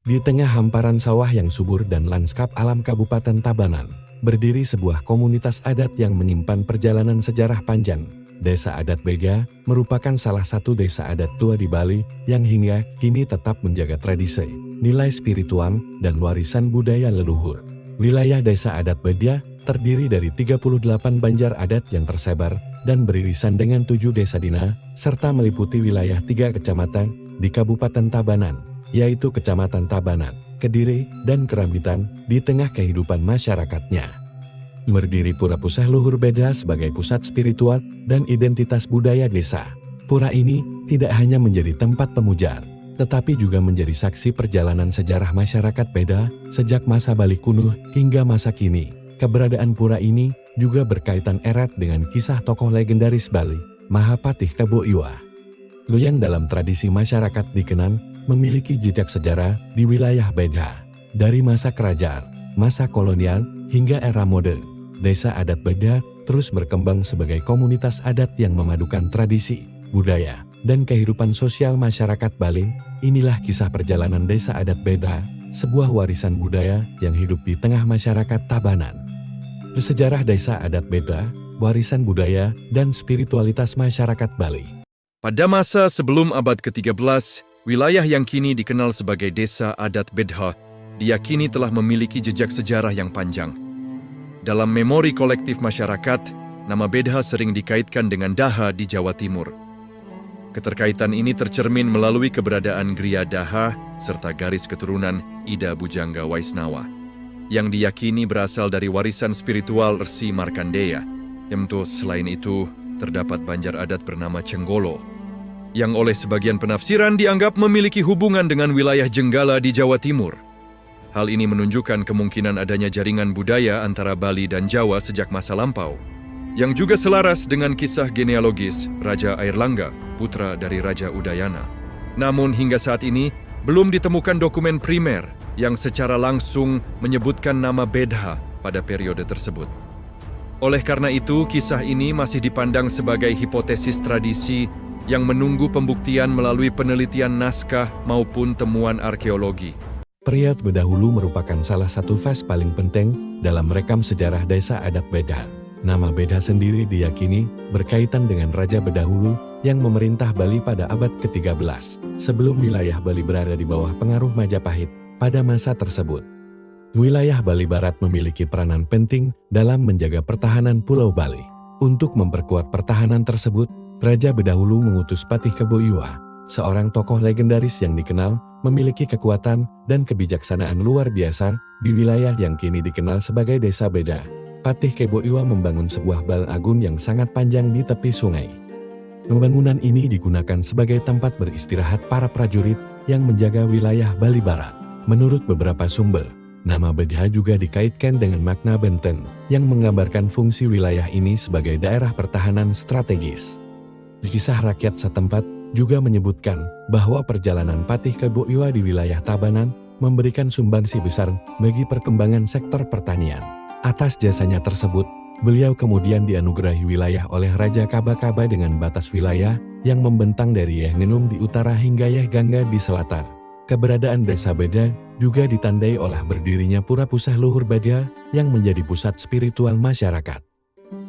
Di tengah hamparan sawah yang subur dan lanskap alam Kabupaten Tabanan, berdiri sebuah komunitas adat yang menyimpan perjalanan sejarah panjang. Desa Adat Beda merupakan salah satu desa adat tua di Bali yang hingga kini tetap menjaga tradisi, nilai spiritual, dan warisan budaya leluhur. Wilayah Desa Adat Beda terdiri dari 38 banjar adat yang tersebar dan beririsan dengan 7 desa dina, serta meliputi wilayah 3 kecamatan di Kabupaten Tabanan, yaitu Kecamatan Tabanan, Kediri, dan Kerambitan di tengah kehidupan masyarakatnya. Berdiri Pura Puseh Luhur Beda sebagai pusat spiritual dan identitas budaya desa. Pura ini tidak hanya menjadi tempat pemujar, tetapi juga menjadi saksi perjalanan sejarah masyarakat Beda sejak masa Bali kuno hingga masa kini. Keberadaan pura ini juga berkaitan erat dengan kisah tokoh legendaris Bali, Mahapatih Kebo Iwa. Yang dalam tradisi masyarakat dikenal memiliki jejak sejarah di wilayah Beda. Dari masa kerajaan, masa kolonial, hingga era modern, Desa Adat Beda terus berkembang sebagai komunitas adat yang memadukan tradisi, budaya, dan kehidupan sosial masyarakat Bali. Inilah kisah perjalanan Desa Adat Beda, sebuah warisan budaya yang hidup di tengah masyarakat Tabanan. Sejarah Desa Adat Beda, warisan budaya, dan spiritualitas masyarakat Bali. Pada masa sebelum abad ke-13, wilayah yang kini dikenal sebagai Desa Adat Beda diyakini telah memiliki jejak sejarah yang panjang. Dalam memori kolektif masyarakat, nama Beda sering dikaitkan dengan Daha di Jawa Timur. Keterkaitan ini tercermin melalui keberadaan Gria Daha serta garis keturunan Ida Bujangga Waisnawa, yang diyakini berasal dari warisan spiritual Resi Markandeya. Selain itu, terdapat banjar adat bernama Cenggolo, yang oleh sebagian penafsiran dianggap memiliki hubungan dengan wilayah Jenggala di Jawa Timur. Hal ini menunjukkan kemungkinan adanya jaringan budaya antara Bali dan Jawa sejak masa lampau, yang juga selaras dengan kisah genealogis Raja Airlangga, putra dari Raja Udayana. Namun hingga saat ini, belum ditemukan dokumen primer yang secara langsung menyebutkan nama Beda pada periode tersebut. Oleh karena itu, kisah ini masih dipandang sebagai hipotesis tradisi yang menunggu pembuktian melalui penelitian naskah maupun temuan arkeologi. Periode Bedahulu merupakan salah satu fase paling penting dalam merekam sejarah Desa Adat Beda. Nama Beda sendiri diyakini berkaitan dengan Raja Bedahulu yang memerintah Bali pada abad ke-13, sebelum wilayah Bali berada di bawah pengaruh Majapahit pada masa tersebut. Wilayah Bali Barat memiliki peranan penting dalam menjaga pertahanan Pulau Bali. Untuk memperkuat pertahanan tersebut, Raja Bedahulu mengutus Patih Kebo Iwa, seorang tokoh legendaris yang dikenal memiliki kekuatan dan kebijaksanaan luar biasa di wilayah yang kini dikenal sebagai Desa Beda. Patih Kebo Iwa membangun sebuah bal agung yang sangat panjang di tepi sungai. Pembangunan ini digunakan sebagai tempat beristirahat para prajurit yang menjaga wilayah Bali Barat. Menurut beberapa sumber, nama Beda juga dikaitkan dengan makna benteng yang menggambarkan fungsi wilayah ini sebagai daerah pertahanan strategis. Kisah rakyat setempat juga menyebutkan bahwa perjalanan Patih Kebo Iwa di wilayah Tabanan memberikan sumbangsi besar bagi perkembangan sektor pertanian. Atas jasanya tersebut, beliau kemudian dianugerahi wilayah oleh Raja Kaba-Kaba dengan batas wilayah yang membentang dari Yehninum di utara hingga Yehgangga di selatan. Keberadaan Desa Beda juga ditandai oleh berdirinya Pura Puseh Luhur Beda yang menjadi pusat spiritual masyarakat.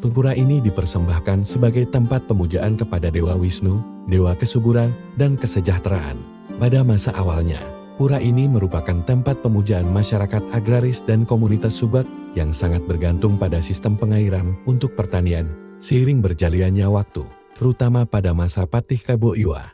Pura ini dipersembahkan sebagai tempat pemujaan kepada Dewa Wisnu, Dewa Kesuburan, dan Kesejahteraan. Pada masa awalnya, pura ini merupakan tempat pemujaan masyarakat agraris dan komunitas subak yang sangat bergantung pada sistem pengairan untuk pertanian. Seiring berjalannya waktu, terutama pada masa Patih Kebo Iwa,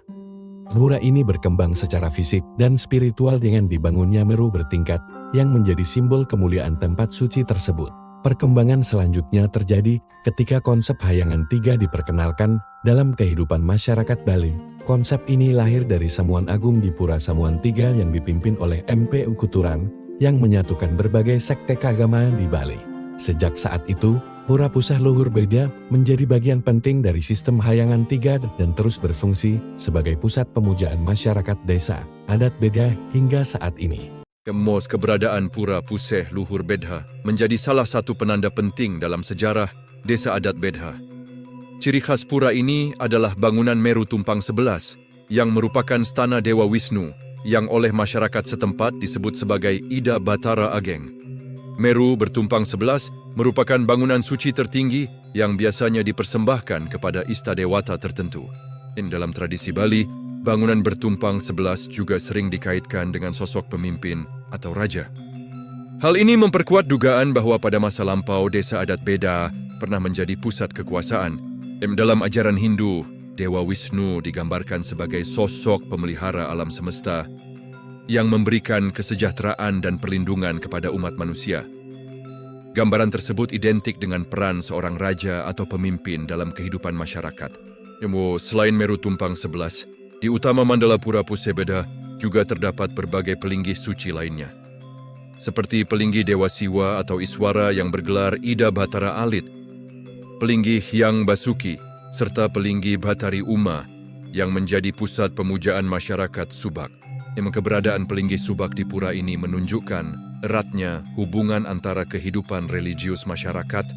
pura ini berkembang secara fisik dan spiritual dengan dibangunnya Meru bertingkat yang menjadi simbol kemuliaan tempat suci tersebut. Perkembangan selanjutnya terjadi ketika konsep Hayangan Tiga diperkenalkan dalam kehidupan masyarakat Bali. Konsep ini lahir dari Samuan Agung di Pura Samuan Tiga yang dipimpin oleh MP Ukuturan yang menyatukan berbagai sekte keagamaan di Bali. Sejak saat itu, Pura Puseh Luhur Beda menjadi bagian penting dari sistem Hayangan Tiga dan terus berfungsi sebagai pusat pemujaan masyarakat Desa Adat Beda hingga saat ini. Keberadaan Pura Puseh Luhur Beda menjadi salah satu penanda penting dalam sejarah Desa Adat Beda. Ciri khas pura ini adalah bangunan Meru Tumpang 11 yang merupakan stana Dewa Wisnu yang oleh masyarakat setempat disebut sebagai Ida Batara Ageng. Meru bertumpang 11 merupakan bangunan suci tertinggi yang biasanya dipersembahkan kepada istadewata tertentu. Dalam tradisi Bali, bangunan bertumpang 11 juga sering dikaitkan dengan sosok pemimpin atau raja. Hal ini memperkuat dugaan bahwa pada masa lampau desa adat Beda pernah menjadi pusat kekuasaan. Dalam ajaran Hindu, Dewa Wisnu digambarkan sebagai sosok pemelihara alam semesta yang memberikan kesejahteraan dan perlindungan kepada umat manusia. Gambaran tersebut identik dengan peran seorang raja atau pemimpin dalam kehidupan masyarakat. Selain Meru Tumpang 11, di utama Mandala Pura Puseh Beda juga terdapat berbagai pelinggih suci lainnya. Seperti pelinggih Dewa Siwa atau Iswara yang bergelar Ida Batara Alit, pelinggih Hyang Basuki, serta pelinggih Batari Uma yang menjadi pusat pemujaan masyarakat Subak. Keberadaan pelinggih Subak di pura ini menunjukkan eratnya hubungan antara kehidupan religius masyarakat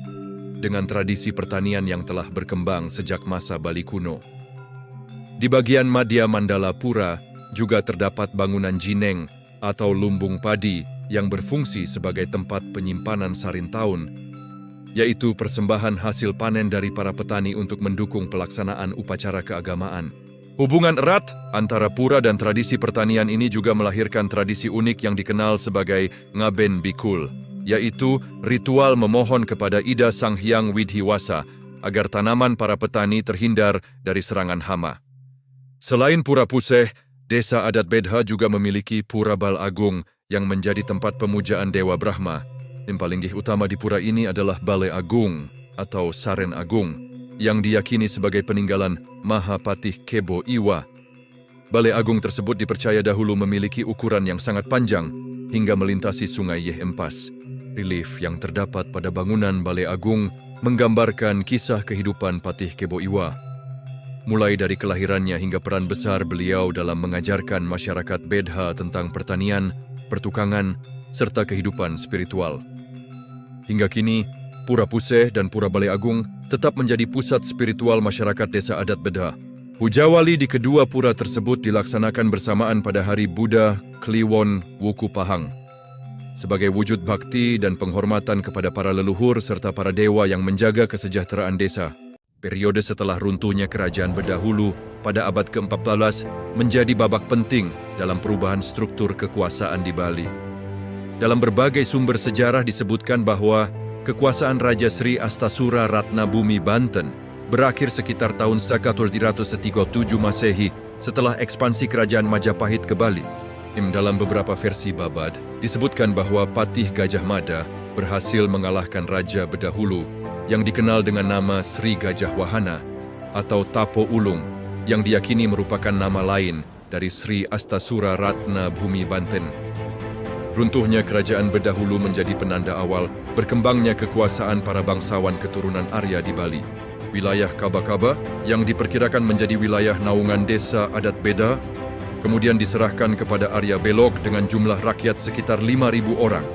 dengan tradisi pertanian yang telah berkembang sejak masa Bali kuno. Di bagian Madya Mandala Pura juga terdapat bangunan jineng atau lumbung padi yang berfungsi sebagai tempat penyimpanan sarin tahun, yaitu persembahan hasil panen dari para petani untuk mendukung pelaksanaan upacara keagamaan. Hubungan erat antara pura dan tradisi pertanian ini juga melahirkan tradisi unik yang dikenal sebagai Ngaben Bikul, yaitu ritual memohon kepada Ida Sang Hyang Widhiwasa agar tanaman para petani terhindar dari serangan hama. Selain Pura Puseh, desa adat Bedha juga memiliki Pura Bal Agung yang menjadi tempat pemujaan Dewa Brahma. Yang paling utama di pura ini adalah Balai Agung atau Saren Agung yang diyakini sebagai peninggalan Mahapatih Kebo Iwa. Balai Agung tersebut dipercaya dahulu memiliki ukuran yang sangat panjang hingga melintasi sungai Yeh Empas. Relief yang terdapat pada bangunan Balai Agung menggambarkan kisah kehidupan Patih Kebo Iwa. Mulai dari kelahirannya hingga peran besar beliau dalam mengajarkan masyarakat Bedha tentang pertanian, pertukangan, serta kehidupan spiritual. Hingga kini, Pura Puseh dan Pura Balai Agung tetap menjadi pusat spiritual masyarakat desa adat Bedha. Pujawali di kedua pura tersebut dilaksanakan bersamaan pada hari Buddha Kliwon Wuku Pahang. Sebagai wujud bakti dan penghormatan kepada para leluhur serta para dewa yang menjaga kesejahteraan desa. Periode setelah runtuhnya kerajaan Bedahulu pada abad ke-14 menjadi babak penting dalam perubahan struktur kekuasaan di Bali. Dalam berbagai sumber sejarah disebutkan bahwa kekuasaan Raja Sri Astasura Ratna Bumi Banten berakhir sekitar tahun 1337 Masehi setelah ekspansi kerajaan Majapahit ke Bali. Dalam beberapa versi Babad disebutkan bahwa Patih Gajah Mada berhasil mengalahkan Raja Bedahulu yang dikenal dengan nama Sri Gajah Wahana atau Tapo Ulung yang diyakini merupakan nama lain dari Sri Astasura Ratna Bumi Banten. Runtuhnya kerajaan Bedahulu menjadi penanda awal berkembangnya kekuasaan para bangsawan keturunan Arya di Bali. Wilayah Kaba-Kaba yang diperkirakan menjadi wilayah naungan desa adat Beda kemudian diserahkan kepada Arya Belok dengan jumlah rakyat sekitar 5.000 orang.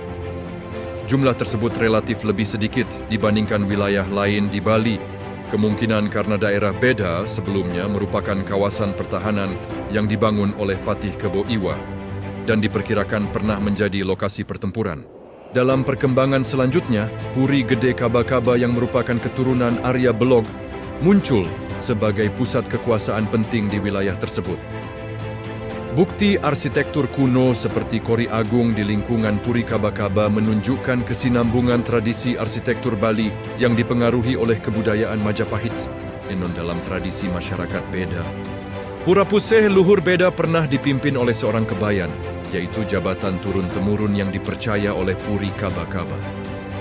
Jumlah tersebut relatif lebih sedikit dibandingkan wilayah lain di Bali, kemungkinan karena daerah Beda sebelumnya merupakan kawasan pertahanan yang dibangun oleh Patih Kebo Iwa dan diperkirakan pernah menjadi lokasi pertempuran. Dalam perkembangan selanjutnya, Puri Gede Kaba-Kaba yang merupakan keturunan Arya Belog muncul sebagai pusat kekuasaan penting di wilayah tersebut. Bukti arsitektur kuno seperti Kori Agung di lingkungan Puri Kaba-Kaba menunjukkan kesinambungan tradisi arsitektur Bali yang dipengaruhi oleh kebudayaan Majapahit dalam tradisi masyarakat Beda. Pura Puseh Luhur Beda pernah dipimpin oleh seorang kebayan, yaitu jabatan turun-temurun yang dipercaya oleh Puri Kaba-Kaba.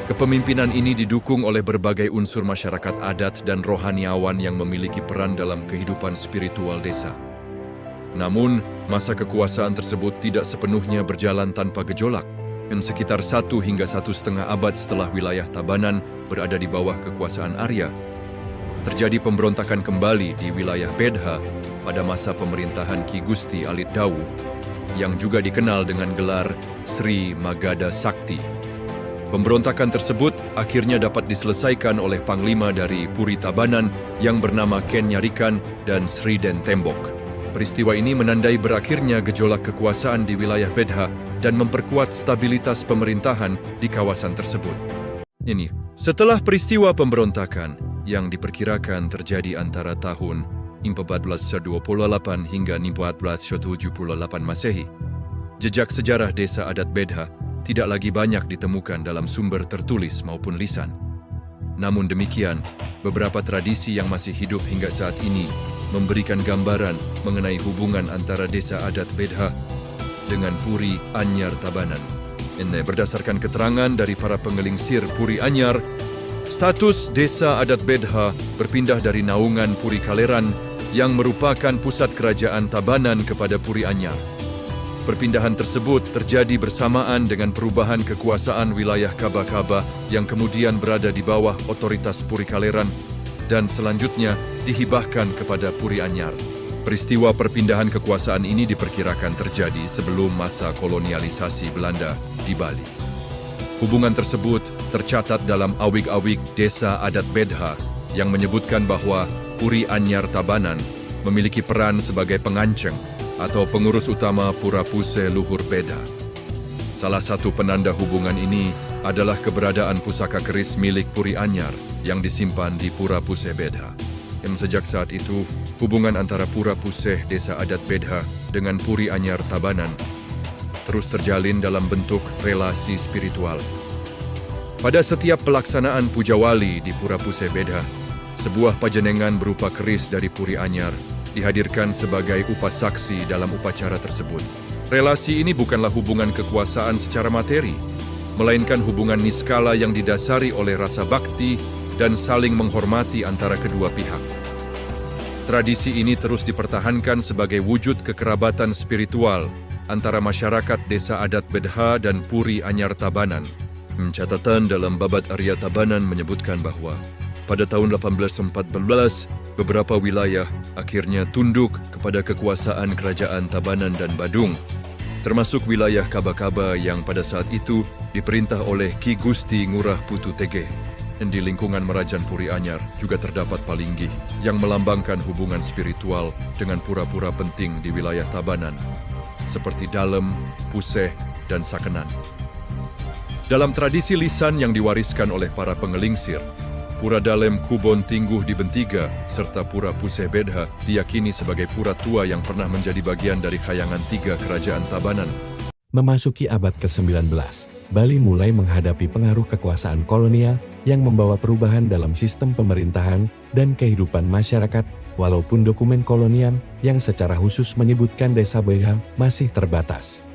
Kepemimpinan ini didukung oleh berbagai unsur masyarakat adat dan rohaniawan yang memiliki peran dalam kehidupan spiritual desa. Namun, masa kekuasaan tersebut tidak sepenuhnya berjalan tanpa gejolak. Sekitar 1 hingga 1,5 abad setelah wilayah Tabanan berada di bawah kekuasaan Arya, terjadi pemberontakan kembali di wilayah Bedha pada masa pemerintahan Ki Gusti Alit Dawu, yang juga dikenal dengan gelar Sri Magadha Sakti. Pemberontakan tersebut akhirnya dapat diselesaikan oleh Panglima dari Puri Tabanan yang bernama Ken Nyarikan dan Sri Den Tembok. Peristiwa ini menandai berakhirnya gejolak kekuasaan di wilayah Bedha dan memperkuat stabilitas pemerintahan di kawasan tersebut. Ini, setelah peristiwa pemberontakan yang diperkirakan terjadi antara tahun 1428 hingga 1478 Masehi, jejak sejarah desa adat Bedha tidak lagi banyak ditemukan dalam sumber tertulis maupun lisan. Namun demikian, beberapa tradisi yang masih hidup hingga saat ini memberikan gambaran mengenai hubungan antara desa adat Bedha dengan Puri Anyar Tabanan. Ini berdasarkan keterangan dari para pengelingsir Puri Anyar, status desa adat Bedha berpindah dari naungan Puri Kaleran yang merupakan pusat kerajaan Tabanan kepada Puri Anyar. Perpindahan tersebut terjadi bersamaan dengan perubahan kekuasaan wilayah Kaba-Kaba yang kemudian berada di bawah otoritas Puri Kaleran dan selanjutnya dihibahkan kepada Puri Anyar. Peristiwa perpindahan kekuasaan ini diperkirakan terjadi sebelum masa kolonialisasi Belanda di Bali. Hubungan tersebut tercatat dalam awig-awig desa adat Bedha yang menyebutkan bahwa Puri Anyar Tabanan memiliki peran sebagai penganceng atau pengurus utama Pura Puseh Luhur Bedha. Salah satu penanda hubungan ini adalah keberadaan pusaka keris milik Puri Anyar yang disimpan di Pura Puseh Bedha. Sejak saat itu, hubungan antara Pura Puseh Desa Adat Bedha dengan Puri Anyar Tabanan terus terjalin dalam bentuk relasi spiritual. Pada setiap pelaksanaan puja wali di Pura Puseh Bedha, sebuah pajenengan berupa keris dari Puri Anyar dihadirkan sebagai upasaksi dalam upacara tersebut. Relasi ini bukanlah hubungan kekuasaan secara materi, melainkan hubungan niskala yang didasari oleh rasa bakti dan saling menghormati antara kedua pihak. Tradisi ini terus dipertahankan sebagai wujud kekerabatan spiritual antara masyarakat desa adat Bedha dan Puri Anyar Tabanan. Catatan dalam Babat Arya Tabanan menyebutkan bahwa pada tahun 1814, beberapa wilayah akhirnya tunduk kepada kekuasaan kerajaan Tabanan dan Badung, termasuk wilayah Kaba-Kaba yang pada saat itu diperintah oleh Ki Gusti Ngurah Putu Tege. Di lingkungan Merajaan Puri Anyar juga terdapat palinggi yang melambangkan hubungan spiritual dengan pura-pura penting di wilayah Tabanan, seperti Dalem, Puseh, dan Sakenan. Dalam tradisi lisan yang diwariskan oleh para pengelingsir, Pura Dalem Kubon Tingguh di Bentiga serta Pura Puseh Bedha diyakini sebagai pura tua yang pernah menjadi bagian dari Khayangan Tiga Kerajaan Tabanan. Memasuki abad ke-19, Bali mulai menghadapi pengaruh kekuasaan kolonial yang membawa perubahan dalam sistem pemerintahan dan kehidupan masyarakat, walaupun dokumen kolonial yang secara khusus menyebutkan desa Bedha masih terbatas.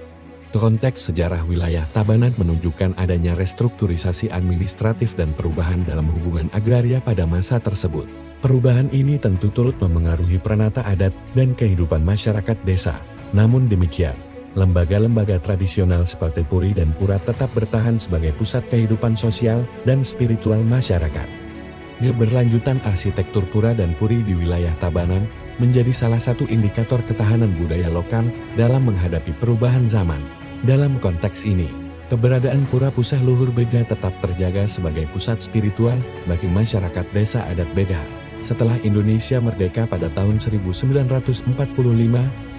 Konteks sejarah wilayah Tabanan menunjukkan adanya restrukturisasi administratif dan perubahan dalam hubungan agraria pada masa tersebut. Perubahan ini tentu turut memengaruhi peranata adat dan kehidupan masyarakat desa. Namun demikian, lembaga-lembaga tradisional seperti Puri dan Pura tetap bertahan sebagai pusat kehidupan sosial dan spiritual masyarakat. Keberlanjutan arsitektur Pura dan Puri di wilayah Tabanan menjadi salah satu indikator ketahanan budaya lokal dalam menghadapi perubahan zaman. Dalam konteks ini, keberadaan Pura Puseh Luhur Bedha tetap terjaga sebagai pusat spiritual bagi masyarakat desa adat Bedha. Setelah Indonesia merdeka pada tahun 1945,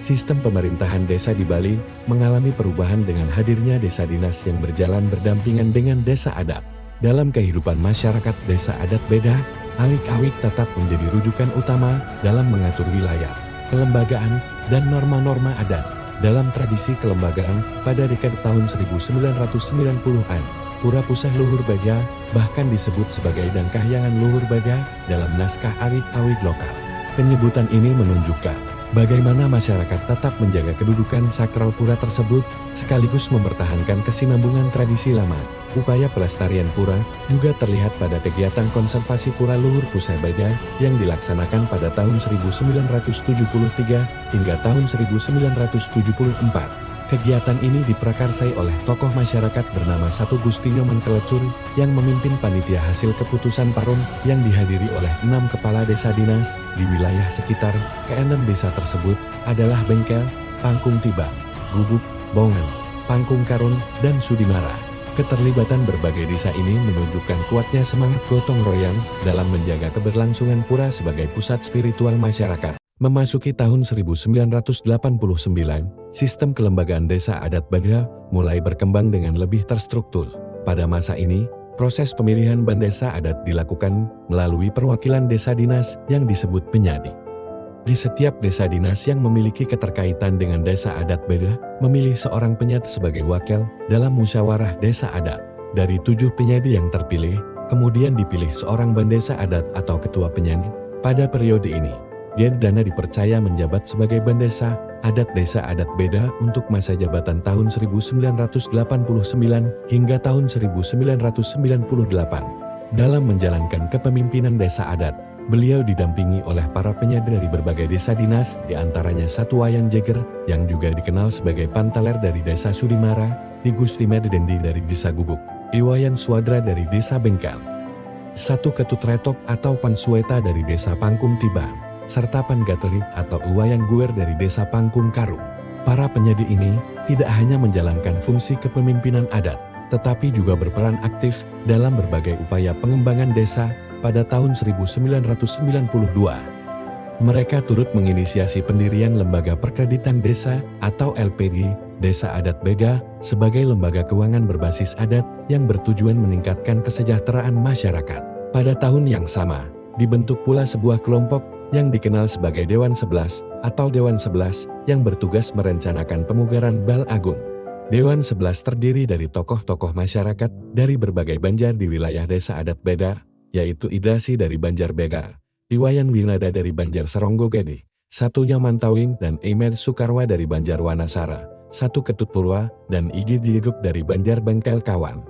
sistem pemerintahan desa di Bali mengalami perubahan dengan hadirnya desa dinas yang berjalan berdampingan dengan desa adat. Dalam kehidupan masyarakat desa adat Bedha, awik-awik tetap menjadi rujukan utama dalam mengatur wilayah, kelembagaan, dan norma-norma adat. Dalam tradisi kelembagaan pada dekade tahun 1990-an, Pura Puseh Luhur Bedha bahkan disebut sebagai dan Kahyangan Luhur Bedha dalam naskah awik-awik lokal. Penyebutan ini menunjukkan bagaimana masyarakat tetap menjaga kedudukan sakral pura tersebut, sekaligus mempertahankan kesinambungan tradisi lama. Upaya pelestarian pura juga terlihat pada kegiatan konservasi Pura Luhur Puseh Bedha yang dilaksanakan pada tahun 1973 hingga tahun 1974. Kegiatan ini diprakarsai oleh tokoh masyarakat bernama Satu Gusti Nyoman Kelecur yang memimpin panitia hasil keputusan Parun yang dihadiri oleh 6 kepala desa dinas di wilayah sekitar. Keenam desa tersebut adalah Bengkel, Pangkung Tiba, Gubuk, Bongan, Pangkung Karun, dan Sudimara. Keterlibatan berbagai desa ini menunjukkan kuatnya semangat gotong royong dalam menjaga keberlangsungan pura sebagai pusat spiritual masyarakat. Memasuki tahun 1989, sistem kelembagaan desa adat Beda mulai berkembang dengan lebih terstruktur. Pada masa ini, proses pemilihan bandesa adat dilakukan melalui perwakilan desa dinas yang disebut penyadi. Di setiap desa dinas yang memiliki keterkaitan dengan desa adat Beda, memilih seorang penyadi sebagai wakil dalam musyawarah desa adat. Dari 7 penyadi yang terpilih, kemudian dipilih seorang bandesa adat atau ketua penyadi. Pada periode ini, Gendana dipercaya menjabat sebagai bandesa adat desa adat Beda untuk masa jabatan tahun 1989 hingga tahun 1998. Dalam menjalankan kepemimpinan desa adat, beliau didampingi oleh para penyadi dari berbagai desa dinas, diantaranya Satu Wayan Jeger yang juga dikenal sebagai Pantaler dari desa Sudimara, Di Gusti Medendi dari desa Gubuk, Iwayan Swadra dari desa Bengkel, Satu Ketut Retok atau Pansueta dari desa Pangkum Tiba, serta Pangateri atau Uwayan Guer dari desa Pangkum Karung. Para penyadi ini tidak hanya menjalankan fungsi kepemimpinan adat, tetapi juga berperan aktif dalam berbagai upaya pengembangan desa pada tahun 1992. Mereka turut menginisiasi pendirian Lembaga Perkreditan Desa atau LPD Desa Adat Bega sebagai lembaga keuangan berbasis adat yang bertujuan meningkatkan kesejahteraan masyarakat. Pada tahun yang sama, dibentuk pula sebuah kelompok yang dikenal sebagai Dewan 11 atau Dewan 11 yang bertugas merencanakan pemugaran Bal Agung. Dewan 11 terdiri dari tokoh-tokoh masyarakat dari berbagai banjar di wilayah desa adat Beda, yaitu Idasi dari Banjar Bega, Iwayan Winada dari Banjar Seronggo Gede, Satu Yamantawing dan Emed Sukarwa dari Banjar Wanasara, Satu Ketut Purwa dan Igi Dieguk dari Banjar Bengkel Kawan,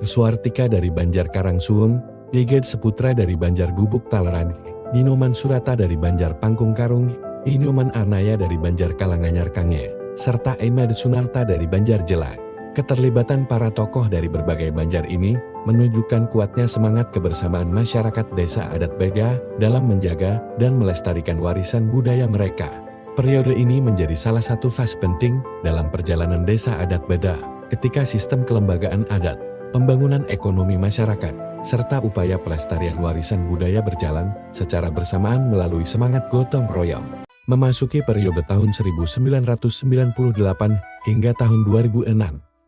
Suartika dari Banjar Karangsuun, Iged Seputra dari Banjar Gubuk Talaran, Ninoman Surata dari Banjar Pangkung Karung, Inoman Arnaya dari Banjar Kalanganyar Kange, serta Emed Sunarta dari Banjar Jelai. Keterlibatan para tokoh dari berbagai banjar ini menunjukkan kuatnya semangat kebersamaan masyarakat desa adat Bega dalam menjaga dan melestarikan warisan budaya mereka. Periode ini menjadi salah satu fase penting dalam perjalanan desa adat Beda ketika sistem kelembagaan adat, pembangunan ekonomi masyarakat, serta upaya pelestarian warisan budaya berjalan secara bersamaan melalui semangat gotong royong. Memasuki periode tahun 1998 hingga tahun 2006,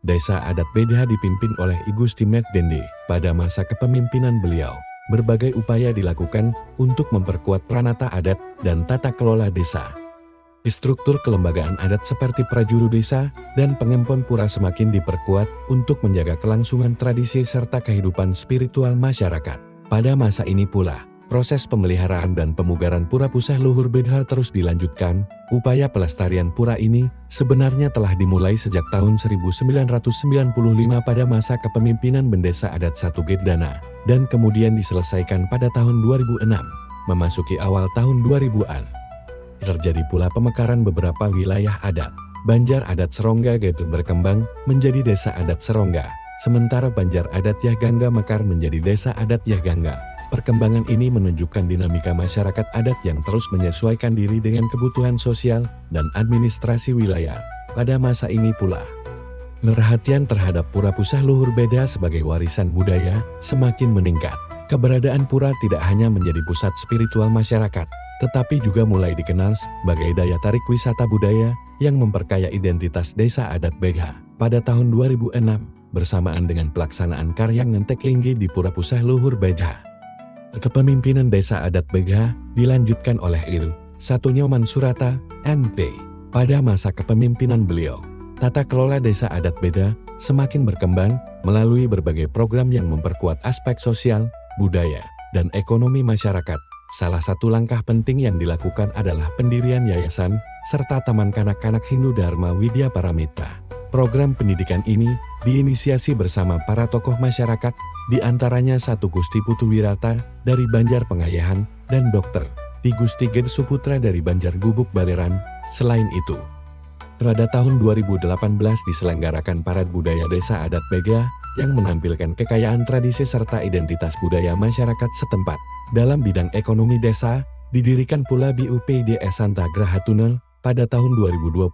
Desa Adat Beda dipimpin oleh I Gusti Medendi. Pada masa kepemimpinan beliau, berbagai upaya dilakukan untuk memperkuat pranata adat dan tata kelola desa. Struktur kelembagaan adat seperti prajuru desa dan pengempon pura semakin diperkuat untuk menjaga kelangsungan tradisi serta kehidupan spiritual masyarakat. Pada masa ini pula, proses pemeliharaan dan pemugaran pura Puseh Luhur Beda terus dilanjutkan. Upaya pelestarian pura ini sebenarnya telah dimulai sejak tahun 1995 pada masa kepemimpinan Bendesa Adat Satu Gendana, dan kemudian diselesaikan pada tahun 2006. Memasuki awal tahun 2000-an, terjadi pula pemekaran beberapa wilayah adat. Banjar Adat Serongga Gitu berkembang menjadi Desa Adat Serongga, sementara Banjar Adat Yahgangga mekar menjadi Desa Adat Yahgangga. Perkembangan ini menunjukkan dinamika masyarakat adat yang terus menyesuaikan diri dengan kebutuhan sosial dan administrasi wilayah. Pada masa ini pula, perhatian terhadap Pura Puseh Luhur Beda sebagai warisan budaya semakin meningkat. Keberadaan pura tidak hanya menjadi pusat spiritual masyarakat, tetapi juga mulai dikenal sebagai daya tarik wisata budaya yang memperkaya identitas desa adat Bega. Pada tahun 2006, bersamaan dengan pelaksanaan karya Ngentek Linggi di Pura Puseh Luhur Beda, kepemimpinan desa adat Bega dilanjutkan oleh Il Satu Nyoman Surata, MP. Pada masa kepemimpinan beliau, tata kelola desa adat Beda semakin berkembang melalui berbagai program yang memperkuat aspek sosial, budaya, dan ekonomi masyarakat. Salah satu langkah penting yang dilakukan adalah pendirian yayasan serta Taman Kanak-Kanak Hindu Dharma Widya Paramita. Program pendidikan ini diinisiasi bersama para tokoh masyarakat, di antaranya Satu Gusti Putu Wirata dari Banjar Pengayahan dan Dr. Ti Gusti Ged Suputra dari Banjar Gubuk Baleran. Selain itu, pada tahun 2018 diselenggarakan Parade Budaya Desa Adat Bega yang menampilkan kekayaan tradisi serta identitas budaya masyarakat setempat. Dalam bidang ekonomi desa, didirikan pula BUPDS Santa Graha Tunnel pada tahun 2020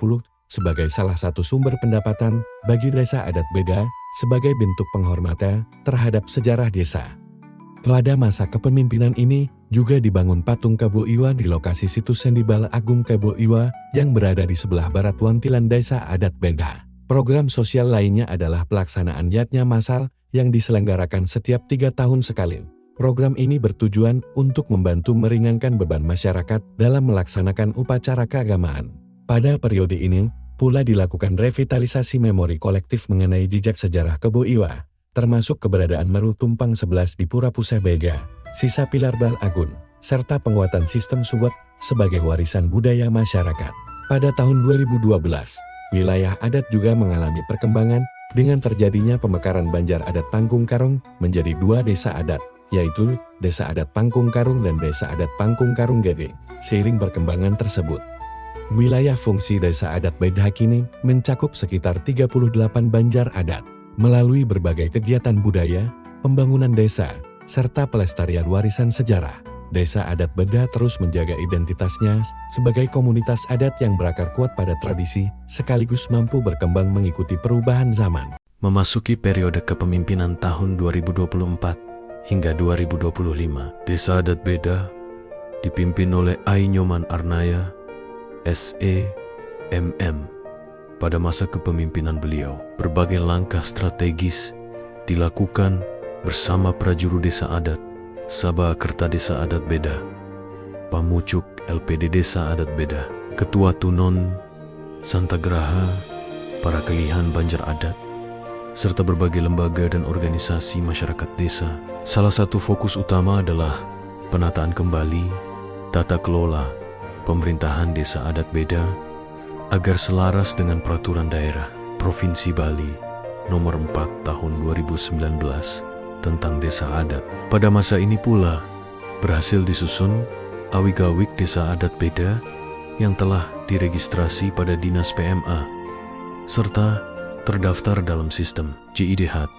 sebagai salah satu sumber pendapatan bagi desa adat Beda sebagai bentuk penghormatan terhadap sejarah desa. Pada masa kepemimpinan ini, juga dibangun patung Kebo Iwa di lokasi situs Sendibala Agung Kebo Iwa yang berada di sebelah barat Wantilan Desa Adat Beda. Program sosial lainnya adalah pelaksanaan yatnya masal yang diselenggarakan setiap 3 tahun sekali. Program ini bertujuan untuk membantu meringankan beban masyarakat dalam melaksanakan upacara keagamaan. Pada periode ini, pula dilakukan revitalisasi memori kolektif mengenai jejak sejarah Kebo Iwa, termasuk keberadaan Meru Tumpang 11 di Pura Puseh Bega, sisa pilar Bal Agun, serta penguatan sistem subak sebagai warisan budaya masyarakat. Pada tahun 2012, wilayah adat juga mengalami perkembangan dengan terjadinya pemekaran Banjar Adat Pangkung Karung menjadi 2 desa adat, yaitu Desa Adat Pangkung Karung dan Desa Adat Pangkung Karung Gede. Seiring perkembangan tersebut, wilayah fungsi Desa Adat Beda kini mencakup sekitar 38 Banjar Adat. Melalui berbagai kegiatan budaya, pembangunan desa, serta pelestarian warisan sejarah, Desa Adat Beda terus menjaga identitasnya sebagai komunitas adat yang berakar kuat pada tradisi, sekaligus mampu berkembang mengikuti perubahan zaman. Memasuki periode kepemimpinan tahun 2024 hingga 2025, Desa Adat Beda dipimpin oleh Ai Nyoman Arnaya, SEMM. Pada masa kepemimpinan beliau, berbagai langkah strategis dilakukan bersama prajuru desa adat, Sabah Kerta Desa Adat Beda, Pamucuk LPD Desa Adat Beda, Ketua Tunon, Santagraha, para kelihan Banjar Adat, serta berbagai lembaga dan organisasi masyarakat desa. Salah satu fokus utama adalah penataan kembali tata kelola pemerintahan Desa Adat Beda agar selaras dengan peraturan daerah Provinsi Bali nomor 4 tahun 2019 tentang desa adat. Pada masa ini pula berhasil disusun awik-awik Desa Adat Beda yang telah diregistrasi pada Dinas PMA serta terdaftar dalam sistem JIDH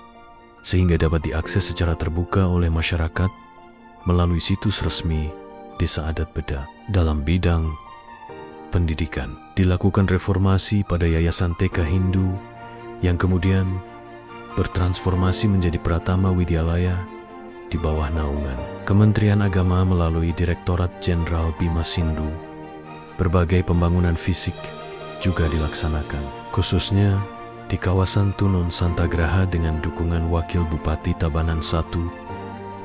sehingga dapat diakses secara terbuka oleh masyarakat melalui situs resmi Desa Adat Beda. Dalam bidang pendidikan, dilakukan reformasi pada Yayasan TK Hindu yang kemudian bertransformasi menjadi Pratama Widyalaya di bawah naungan Kementerian Agama melalui Direktorat Jenderal Bima Sindu. Berbagai pembangunan fisik juga dilaksanakan, khususnya di kawasan Tunon Santagraha dengan dukungan Wakil Bupati Tabanan I,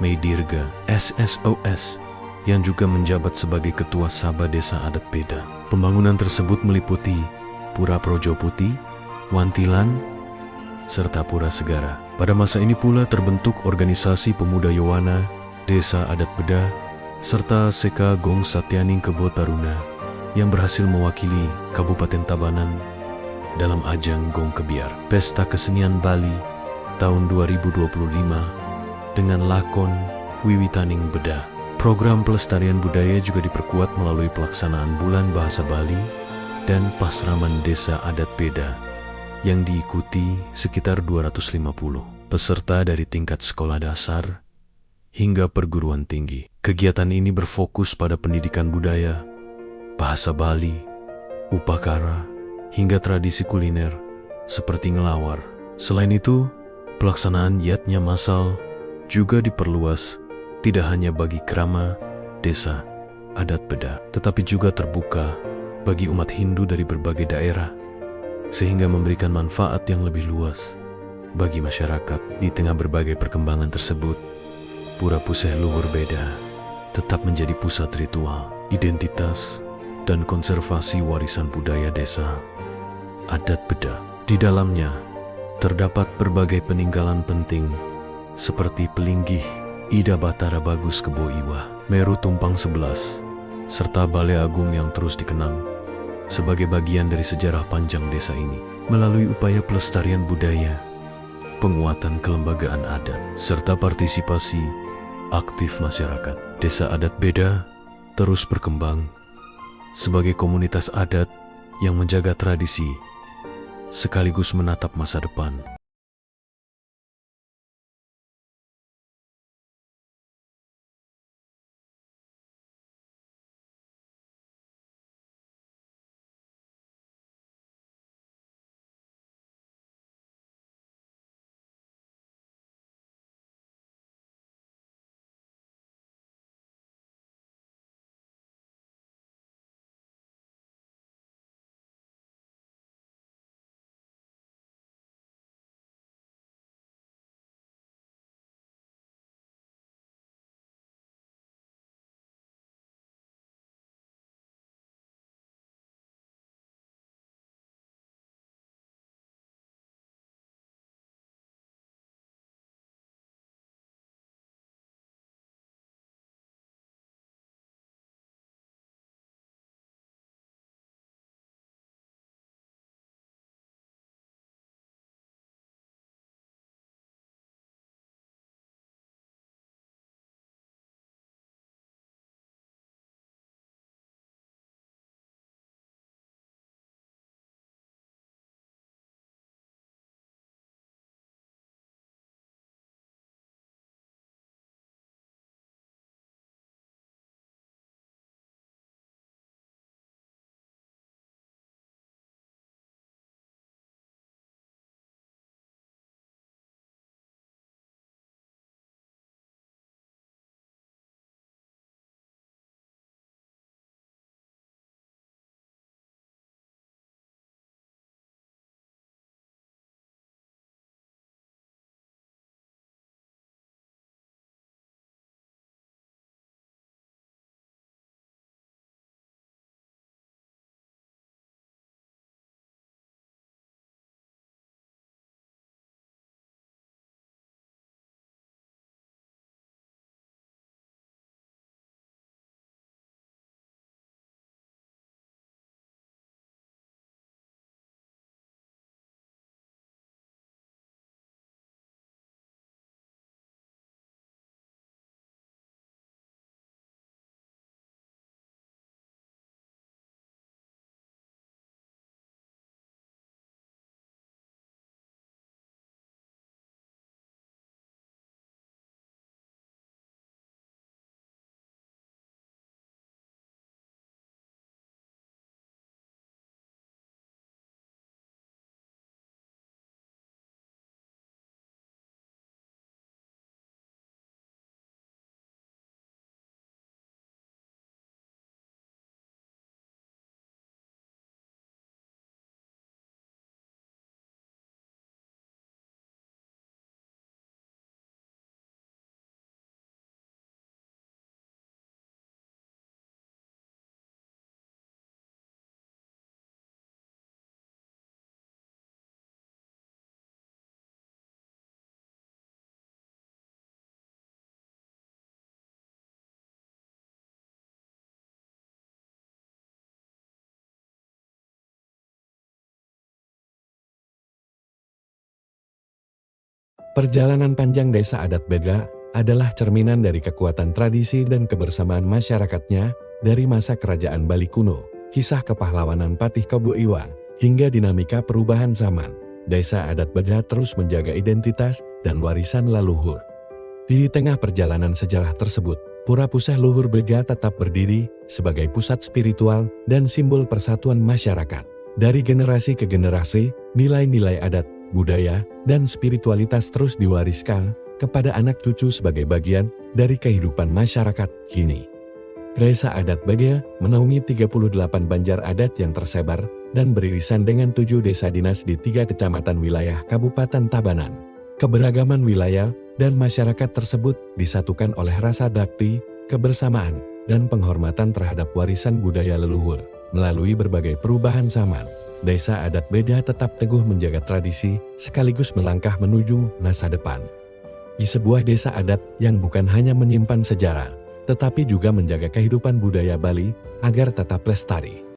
Mei Dirga, SSOS, yang juga menjabat sebagai Ketua Sabah Desa Adat Beda. Pembangunan tersebut meliputi Pura Projo Putih, Wantilan, serta Pura Segara. Pada masa ini pula terbentuk organisasi pemuda Yowana, Desa Adat Beda, serta Seka Gong Satyaning Kebo Taruna yang berhasil mewakili Kabupaten Tabanan dalam ajang Gong Kebiar, Pesta Kesenian Bali tahun 2025 dengan lakon Wiwitaning Beda. Program pelestarian budaya juga diperkuat melalui pelaksanaan Bulan Bahasa Bali dan Pasraman Desa Adat Beda yang diikuti sekitar 250 peserta dari tingkat sekolah dasar hingga perguruan tinggi. Kegiatan ini berfokus pada pendidikan budaya, bahasa Bali, upakara, hingga tradisi kuliner seperti ngelawar. Selain itu, pelaksanaan yatnya masal juga diperluas tidak hanya bagi krama Desa Adat Beda, tetapi juga terbuka bagi umat Hindu dari berbagai daerah, sehingga memberikan manfaat yang lebih luas bagi masyarakat. Di tengah berbagai perkembangan tersebut, Pura Puseh Luhur Beda tetap menjadi pusat ritual, identitas, dan konservasi warisan budaya Desa Adat Beda. Di dalamnya terdapat berbagai peninggalan penting seperti Pelinggih Ida Batara Bagus Kebo Iwa, Meru Tumpang 11, serta Balai Agung yang terus dikenang sebagai bagian dari sejarah panjang desa ini. Melalui upaya pelestarian budaya, penguatan kelembagaan adat, serta partisipasi aktif masyarakat, Desa Adat Beda terus berkembang sebagai komunitas adat yang menjaga tradisi sekaligus menatap masa depan. Perjalanan panjang Desa Adat Beda adalah cerminan dari kekuatan tradisi dan kebersamaan masyarakatnya dari masa kerajaan Bali kuno, kisah kepahlawanan Patih Kebo Iwa, hingga dinamika perubahan zaman. Desa Adat Beda terus menjaga identitas dan warisan leluhur. Di tengah perjalanan sejarah tersebut, Pura Puseh Luhur Bega tetap berdiri sebagai pusat spiritual dan simbol persatuan masyarakat. Dari generasi ke generasi, nilai-nilai adat, budaya, dan spiritualitas terus diwariskan kepada anak cucu sebagai bagian dari kehidupan masyarakat kini. Desa Adat Bega menaungi 38 banjar adat yang tersebar dan beririsan dengan 7 desa dinas di 3 kecamatan wilayah Kabupaten Tabanan. Keberagaman wilayah dan masyarakat tersebut disatukan oleh rasa bakti, kebersamaan, dan penghormatan terhadap warisan budaya leluhur. Melalui berbagai perubahan zaman, Desa Adat Beda tetap teguh menjaga tradisi sekaligus melangkah menuju masa depan. Di sebuah desa adat yang bukan hanya menyimpan sejarah, tetapi juga menjaga kehidupan budaya Bali agar tetap lestari.